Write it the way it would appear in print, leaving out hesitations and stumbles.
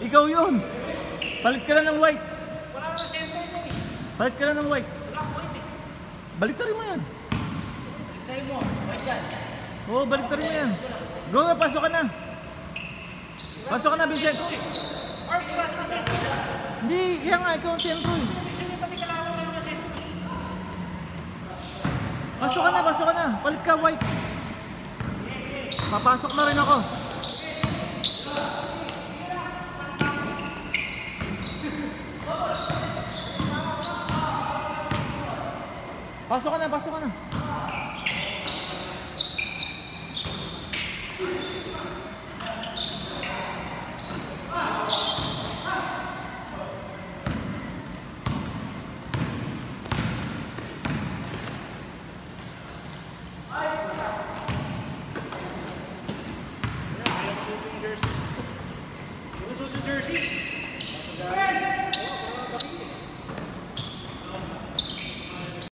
Ikaw yun. Palit ka na ng white. Wala na center na eh. Palit ka na ng white. Wala akong white eh. Balik ka rin mo yan. Tayo mo, white yan. Oo, balik ka rin mo yan. Go, pasok ka na. Pasok ka na, Vincent. Or, wala na center. Hindi, yan nga, ikaw ang sentro eh. Sino pati kailangan mo na center? Pasok ka na, pasok ka na. Palit ka, white. Papasok na rin ako. Pasok ka na, pasok ka na. Jersey.